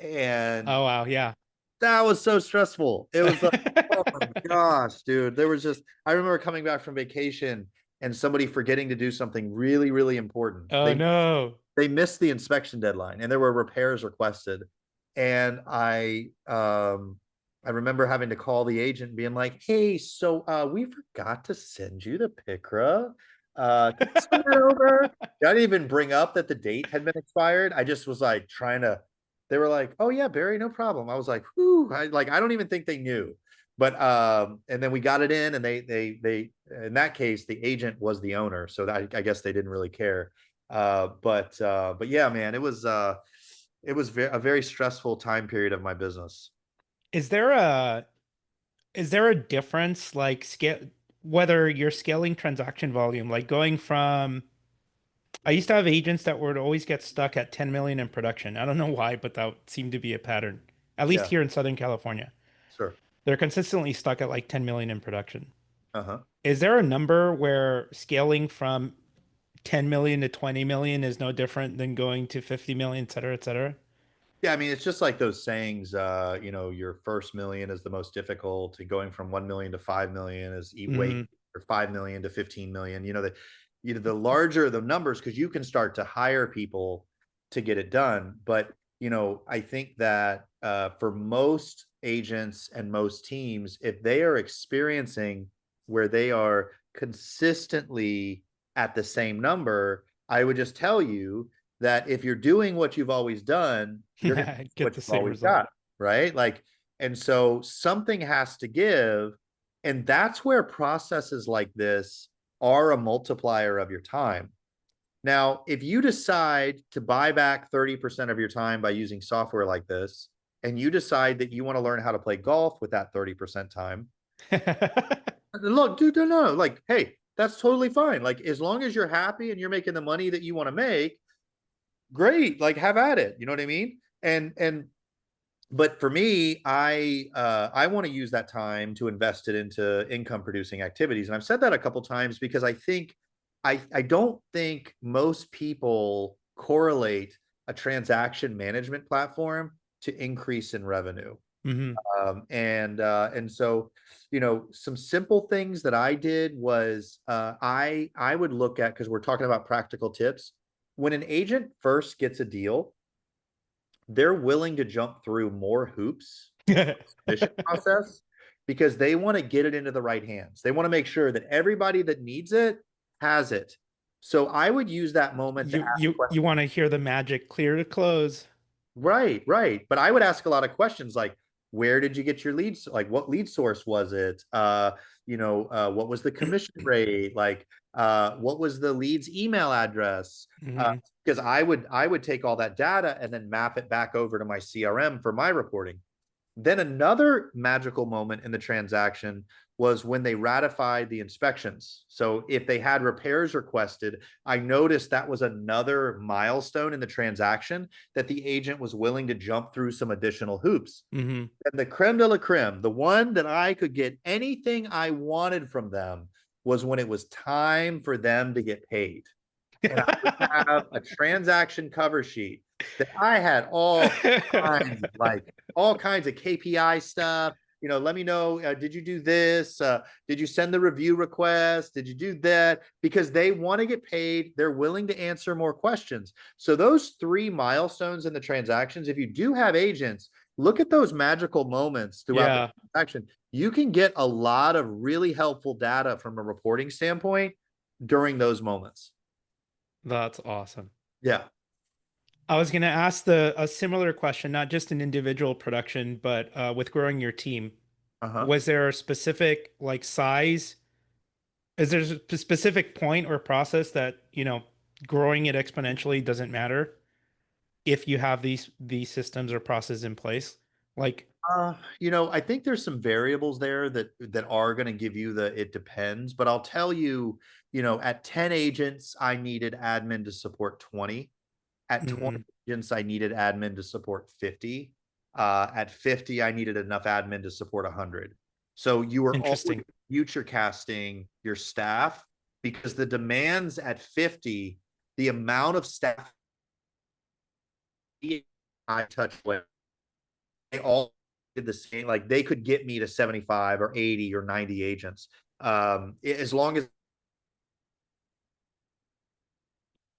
And Oh wow, yeah. that was so stressful. It was like, oh my gosh, dude. I remember coming back from vacation and somebody forgetting to do something really, really important. Oh no. They missed the inspection deadline and there were repairs requested. And I remember having to call the agent and being like, "Hey, so we forgot to send you the PICRA. Can you send it over?" I didn't even bring up that the date had been expired. I just was like trying to, they were like, "Oh yeah, Barry, no problem." I was like, whew, I don't even think they knew. But and then we got it in and they in that case, the agent was the owner. So I guess they didn't really care. But yeah, man, it was a very stressful time period of my business. Is there a is there a difference like scale whether you're scaling transaction volume, like going from I used to have agents that would always get stuck at 10 million in production. I don't know why, but that seemed to be a pattern, at least Yeah, here in Southern California. sure. They're consistently stuck at like 10 million in production. Uh-huh. Is there a number where scaling from 10 million to 20 million is no different than going to 50 million, et cetera, et cetera? Yeah, I mean, it's just like those sayings, your first million is the most difficult, and going from 1 million to 5 million is way, Hmm. or 5 million to 15 million. The larger the numbers, because you can start to hire people to get it done. But, I think that for most agents and most teams, if they are experiencing where they are consistently at the same number, I would just tell you that if you're doing what you've always done, you're going to get Get what the you've same always result. got, right? Like, and so something has to give. And that's where processes like this are a multiplier of your time. Now, if you decide to buy back 30% of your time by using software like this, and you decide that you want to learn how to play golf with that 30% time, look, dude, no, like, hey, that's totally fine. Like, as long as you're happy and you're making the money that you want to make, great, like have at it, you know what I mean? And but for me, I want to use that time to invest it into income producing activities. And I've said that a couple times because I don't think most people correlate a transaction management platform to increase in revenue. Hmm. And so, some simple things that I did was I would look at, because we're talking about practical tips. When an agent first gets a deal, they're willing to jump through more hoops submission process because they want to get it into the right hands. They want to make sure that everybody that needs it has it. So I would use that moment to You ask you questions. you want to hear the magic clear to close. Right, right. But I would ask a lot of questions like, where did you get your leads? Like, what lead source was it? What was the commission rate? Like, what was the lead's email address? Hmm. Because I would take all that data and then map it back over to my CRM for my reporting. Then another magical moment in the transaction was when they ratified the inspections. So if they had repairs requested, I noticed that was another milestone in the transaction that the agent was willing to jump through some additional hoops. Hmm. And the creme de la creme, the one that I could get anything I wanted from them, was when it was time for them to get paid. And I would have a transaction cover sheet that I had all kinds of KPI stuff. Let me know, did you do this? Did you send the review request? Did you do that? Because they want to get paid. They're willing to answer more questions. So those three milestones in the transactions, if you do have agents, look at those magical moments throughout the Yeah, transaction. You can get a lot of really helpful data from a reporting standpoint during those moments. that's awesome. Yeah. I was going to ask a similar question, not just in individual production, but with growing your team. Uh-huh. Was there a specific like size? Is there a specific point or process that, growing it exponentially doesn't matter if you have these systems or processes in place? Like, I think there's some variables there that are going to give you the it depends, but I'll tell you, at 10 agents, I needed admin to support 20. At 20 mhm, agents, I needed admin to support 50. At 50, I needed enough admin to support 100. So you were always interesting. future casting your staff because the demands at 50, the amount of staff I touch with, they all did the same. Like they could get me to 75 or 80 or 90 agents. As long as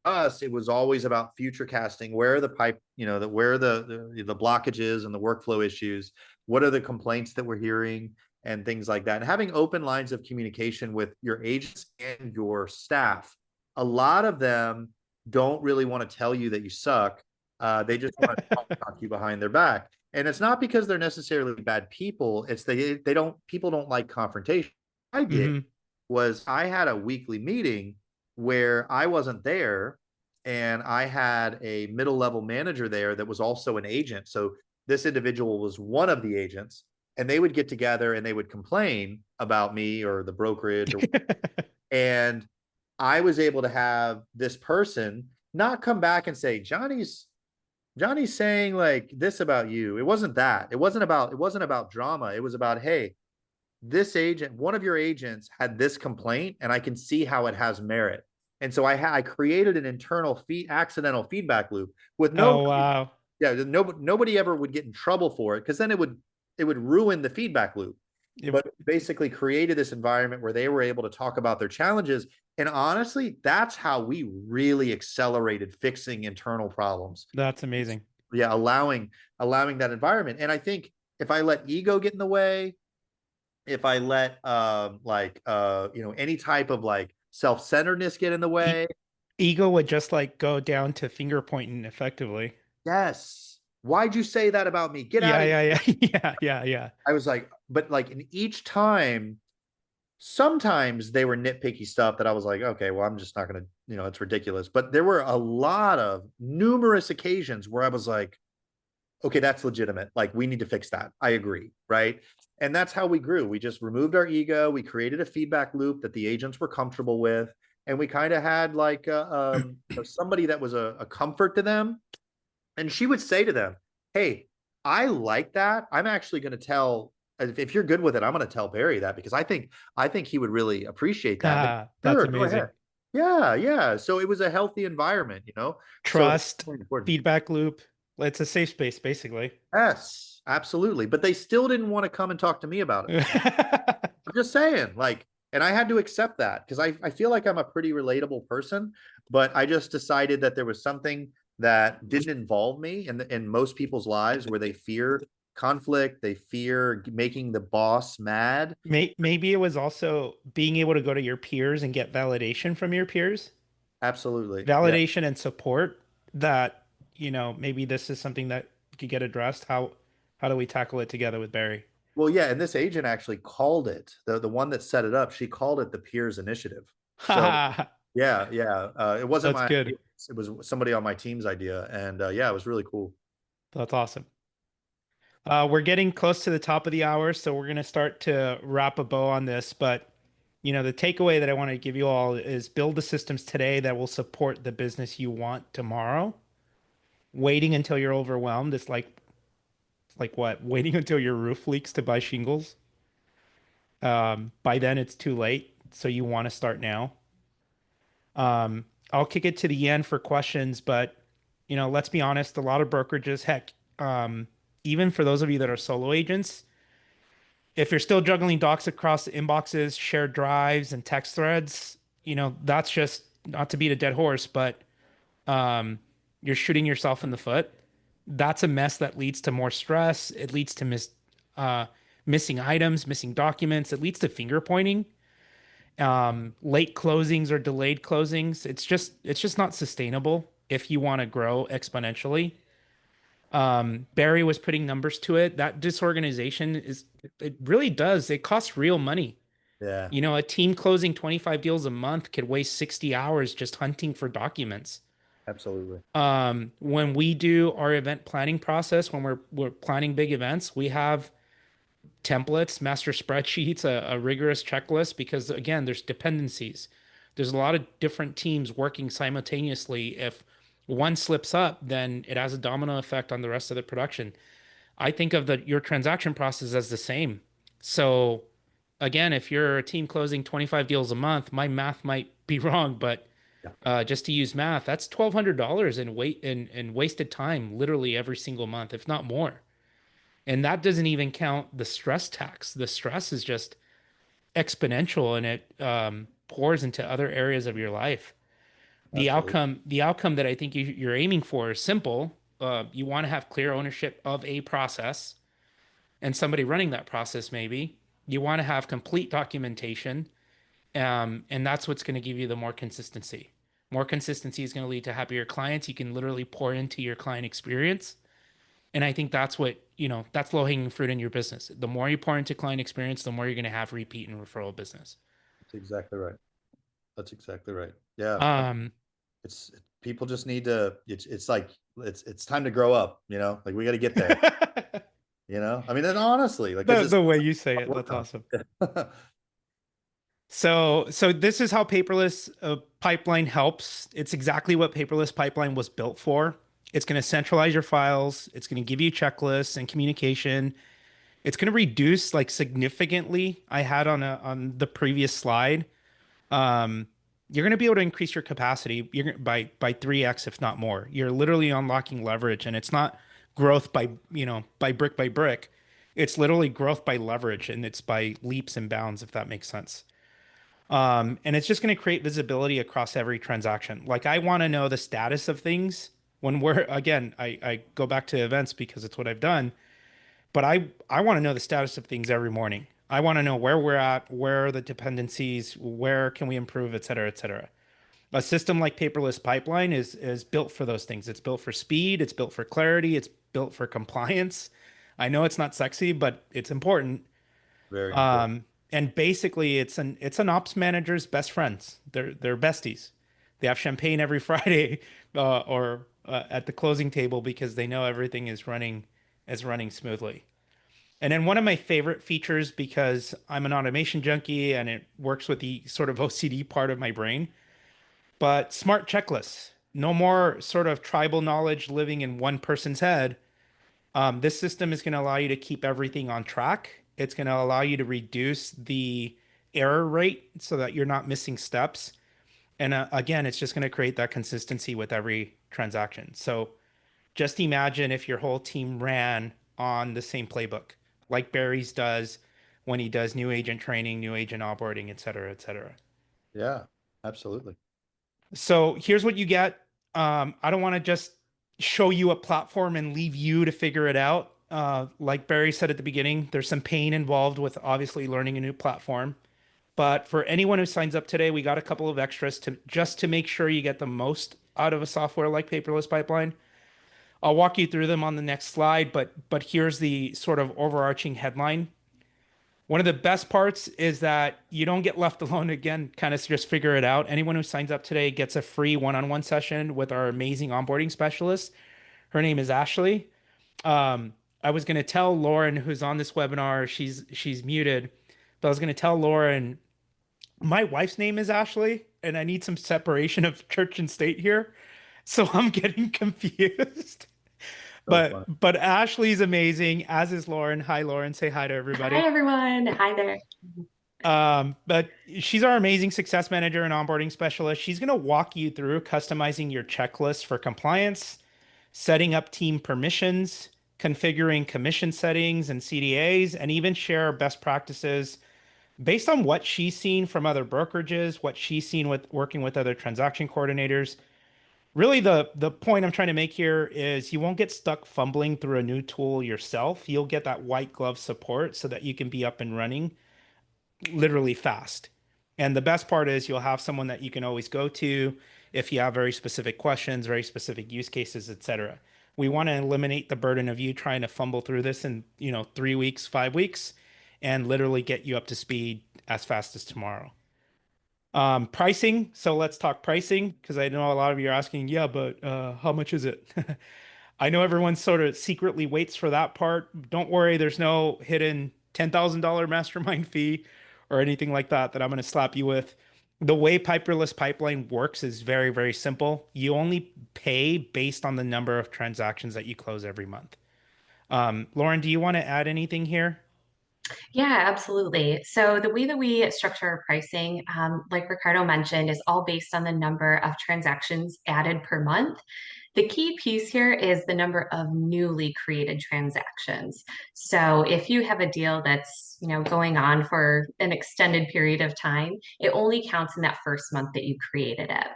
us, it was always about future casting. Where are the pipe, where are the blockages and the workflow issues? What are the complaints that we're hearing and things like that? And having open lines of communication with your agents and your staff. A lot of them don't really want to tell you that you suck. They just want to talk you behind their back. And it's not because they're necessarily bad people. It's they don't people don't like confrontation. I did Hmm. was I had a weekly meeting where I wasn't there and I had a middle level manager there that was also an agent. So this individual was one of the agents and they would get together and they would complain about me or the brokerage and I was able to have this person not come back and say Johnny's saying like this about you. It wasn't that. It wasn't about drama. It was about, hey, this agent, one of your agents had this complaint, and I can see how it has merit. And so I created an internal accidental feedback loop with no, Oh, wow. yeah, nobody ever would get in trouble for it because then it would ruin the feedback loop. If But basically created this environment where they were able to talk about their challenges. And honestly, that's how we really accelerated fixing internal problems. That's amazing. Yeah, allowing that environment. And I think if I let ego get in the way, if I let any type of like self-centeredness get in the E way, Ego would just like go down to finger pointing effectively. yes. Why'd you say that about me? Get out Yeah, of yeah, here. yeah, yeah, yeah, yeah. I was like, but like in each time, sometimes they were nitpicky stuff that I was like, okay, well, I'm just not gonna, it's ridiculous. But there were a lot of numerous occasions where I was like, okay, that's legitimate. Like we need to fix that. I agree. Right. And that's how we grew. We just removed our ego. We created a feedback loop that the agents were comfortable with. And we kind of had like somebody that was a comfort to them. And she would say to them, hey, I like that. I'm actually going to tell, if you're good with it, I'm going to tell Barry that because I think he would really appreciate that. And they, Ah, that's sure, go ahead. amazing. Yeah, yeah. So it was a healthy environment. So that's Trust, really important. feedback loop. It's a safe space, basically. Yes, absolutely. But they still didn't want to come and talk to me about it. I'm just saying, like, and I had to accept that because I feel like I'm a pretty relatable person, but I just decided that there was something that didn't involve me in most people's lives where they fear conflict, they fear making the boss mad. Maybe it was also being able to go to your peers and get validation from your peers. Absolutely. Yeah. validation and support that, maybe this is something that could get addressed. How do we tackle it together with Barry? Well, yeah, and this agent actually called it, the one that set it up, she called it the Peers Initiative. So yeah, yeah. It wasn't That's my good. idea. It was somebody on my team's idea. And yeah, it was really cool. That's awesome. We're getting close to the top of the hour, so we're going to start to wrap a bow on this. But, the takeaway that I want to give you all is build the systems today that will support the business you want tomorrow. Waiting until you're overwhelmed is like what? Waiting until your roof leaks to buy shingles. By then it's too late, so you want to start now. I'll kick it to the end for questions, but let's be honest, a lot of brokerages, heck, even for those of you that are solo agents, if you're still juggling docs across inboxes, shared drives, and text threads, that's just not to beat a dead horse, but you're shooting yourself in the foot. That's a mess that leads to more stress. It leads to missing items, missing documents. It leads to finger pointing, late closings or delayed closings. It's just not sustainable if you want to grow exponentially. Barry was putting numbers to it. That disorganization it really does. It costs real money. Yeah, A team closing 25 deals a month could waste 60 hours just hunting for documents. absolutely. When we do our event planning process, when we're planning big events, we have templates, master spreadsheets, a rigorous checklist, because again, there's dependencies. There's a lot of different teams working simultaneously. If one slips up, then it has a domino effect on the rest of the production. I think of your transaction process as the same. So again, if you're a team closing 25 deals a month, my math might be wrong, but Yeah, just to use math, that's $1,200 in wasted time, literally every single month, if not more. And that doesn't even count the stress tax. The stress is just exponential, and it pours into other areas of your life. The absolutely. outcome, the outcome that I think you're aiming for is simple. You want to have clear ownership of a process and somebody running that process, maybe. You want to have complete documentation, and that's what's going to give you the more consistency. More consistency is going to lead to happier clients. You can literally pour into your client experience. And I think that's that's low hanging fruit in your business. The more you pour into client experience, the more you're going to have repeat and referral business. That's exactly right. That's exactly right. Yeah. Um, It's people just need to, it's like, it's time to grow up, like we got to get there, the I mean, and honestly, like, cause it's the way you say it, work that's on. awesome. So this is how paperless pipeline helps. It's exactly what paperless pipeline was built for. It's going to centralize your files. It's going to give you checklists and communication. It's going to reduce like significantly. I had on the previous slide. Um, you're going to be able to increase your capacity by 3x, if not more. You're literally unlocking leverage, and it's not growth by brick by brick. It's literally growth by leverage, and it's by leaps and bounds, if that makes sense. And it's just going to create visibility across every transaction. Like I want to know the status of things when again, I go back to events because it's what I've done, but I want to know the status of things every morning. I want to know where we're at, where are the dependencies, where can we improve, et cetera, et cetera. A system like Paperless Pipeline is built for those things. It's built for speed, it's built for clarity, it's built for compliance. I know it's not sexy, but it's important. Very important. And basically, it's an ops manager's best friends. They're besties. They have champagne every Friday, or at the closing table because they know everything is running smoothly. And then one of my favorite features, because I'm an automation junkie and it works with the sort of OCD part of my brain, but smart checklists. No more sort of tribal knowledge living in one person's head. This system is going to allow you to keep everything on track. It's going to allow you to reduce the error rate so that you're not missing steps. And again, it's just going to create that consistency with every transaction. So just imagine if your whole team ran on the same playbook, like Barry's does when he does new agent training, new agent onboarding, et cetera, et cetera. Yeah, absolutely. So here's what you get. I don't want to just show you a platform and leave you to figure it out. Like Barry said at the beginning, there's some pain involved with obviously learning a new platform. But for anyone who signs up today, we got a couple of extras to just to make sure you get the most out of a software like Paperless Pipeline. I'll walk you through them on the next slide, but here's the sort of overarching headline. One of the best parts is that you don't get left alone again, kind of just figure it out. Anyone who signs up today gets a free one-on-one session with our amazing onboarding specialist. Her name is Ashley. I was going to tell Lauren, who's on this webinar, she's muted, but I was going to tell Lauren, my wife's name is Ashley, and I need some separation of church and state here. So I'm getting confused. So fun. But Ashley's amazing, as is Lauren. Hi, Lauren. Say hi to Hi, everybody. everyone. Hi there. But she's our amazing success manager and onboarding specialist. She's going to walk you through customizing your checklist for compliance, setting up team permissions, configuring commission settings and CDAs, and even share best practices based on what she's seen from other brokerages, what she's seen with working with other transaction coordinators. Really, the point I'm trying to make here is you won't get stuck fumbling through a new tool yourself. You'll get that white glove support so that you can be up and running literally fast. And the best part is you'll have someone that you can always go to if you have very specific questions, very specific use cases, etc. We want to eliminate the burden of you trying to fumble through this in, 3 weeks, 5 weeks, and literally get you up to speed as fast as tomorrow. Pricing. So let's talk pricing because I know a lot of you are asking, yeah, but how much is it? I know everyone sort of secretly waits for that part. Don't worry, there's no hidden $10,000 mastermind fee or anything like that I'm going to slap you with. The way Piperless Pipeline works is very, very simple. You only pay based on the number of transactions that you close every month. Lauren, do you want to add anything here? Yeah, absolutely. So the way that we structure our pricing, like Ricardo mentioned, is all based on the number of transactions added per month. The key piece here is the number of newly created transactions. So if you have a deal that's, going on for an extended period of time, it only counts in that first month that you created it.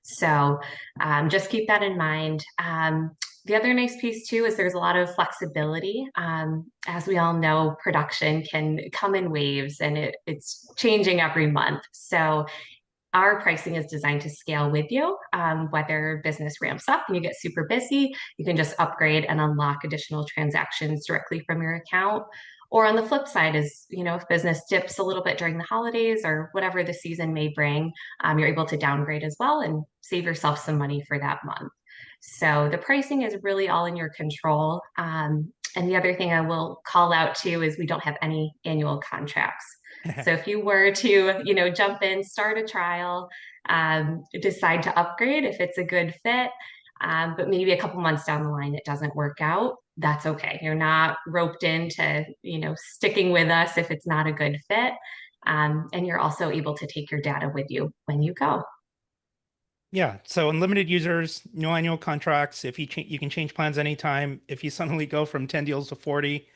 So just keep that in mind. The other nice piece too is there's a lot of flexibility. As we all know, production can come in waves and it's changing every month. So our pricing is designed to scale with you. Whether business ramps up and you get super busy, you can just upgrade and unlock additional transactions directly from your account. Or on the flip side is, if business dips a little bit during the holidays or whatever the season may bring, you're able to downgrade as well and save yourself some money for that month. So the pricing is really all in your control. And the other thing I will call out too is we don't have any annual contracts. So if you were to, jump in, start a trial, decide to upgrade if it's a good fit, but maybe a couple months down the line it doesn't work out, that's okay. You're not roped into, sticking with us if it's not a good fit. And you're also able to take your data with you when you go. Yeah, so unlimited users, no annual contracts. If you can change plans anytime. If you suddenly go from 10 deals to 40,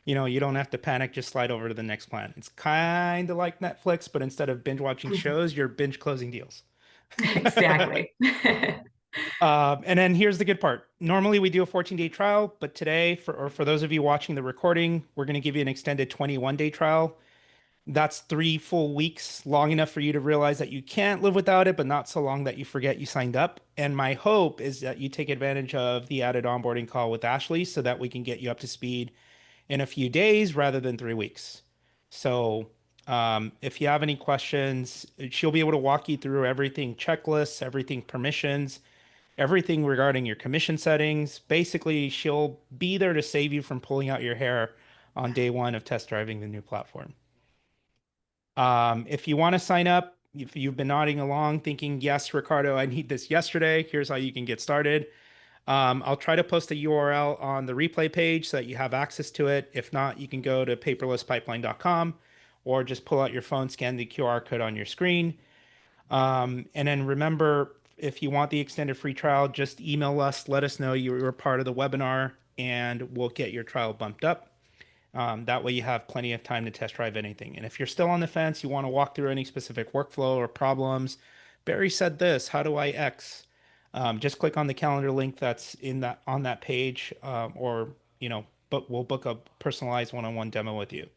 you don't have to panic, just slide over to the next plan. It's kind of like Netflix, but instead of binge watching shows, you're binge closing deals. Exactly. And then here's the good part. Normally we do a 14-day trial, but today, for those of you watching the recording, we're going to give you an extended 21-day trial. That's 3 full weeks, long enough for you to realize that you can't live without it, but not so long that you forget you signed up. And my hope is that you take advantage of the added onboarding call with Ashley so that we can get you up to speed in a few days rather than 3 weeks. So if you have any questions, she'll be able to walk you through everything checklists, everything permissions, everything regarding your commission settings. Basically, she'll be there to save you from pulling out your hair on day one of test driving the new platform. If you want to sign up, if you've been nodding along thinking, yes, Ricardo, I need this yesterday, here's how you can get started. I'll try to post a URL on the replay page so that you have access to it. If not, you can go to paperlesspipeline.com or just pull out your phone, scan the QR code on your screen. And then remember, if you want the extended free trial, just email us, let us know you were part of the webinar, and we'll get your trial bumped up. That way you have plenty of time to test drive anything. And if you're still on the fence, you want to walk through any specific workflow or problems, Barry said this, how do I X? Just click on the calendar link that's on that page, or but we'll book a personalized one-on-one demo with you.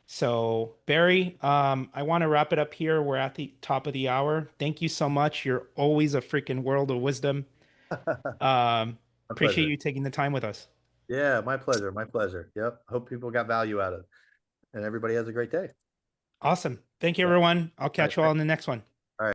So Barry, I want to wrap it up here. We're at the top of the hour. Thank you so much. You're always a freaking world of wisdom. My Appreciate pleasure. you taking the time with us. Yeah, my pleasure. My pleasure. Yep. Hope people got value out of it. And everybody has a great day. Awesome. Thank you, Yeah. everyone. I'll All right. catch you all in the next one.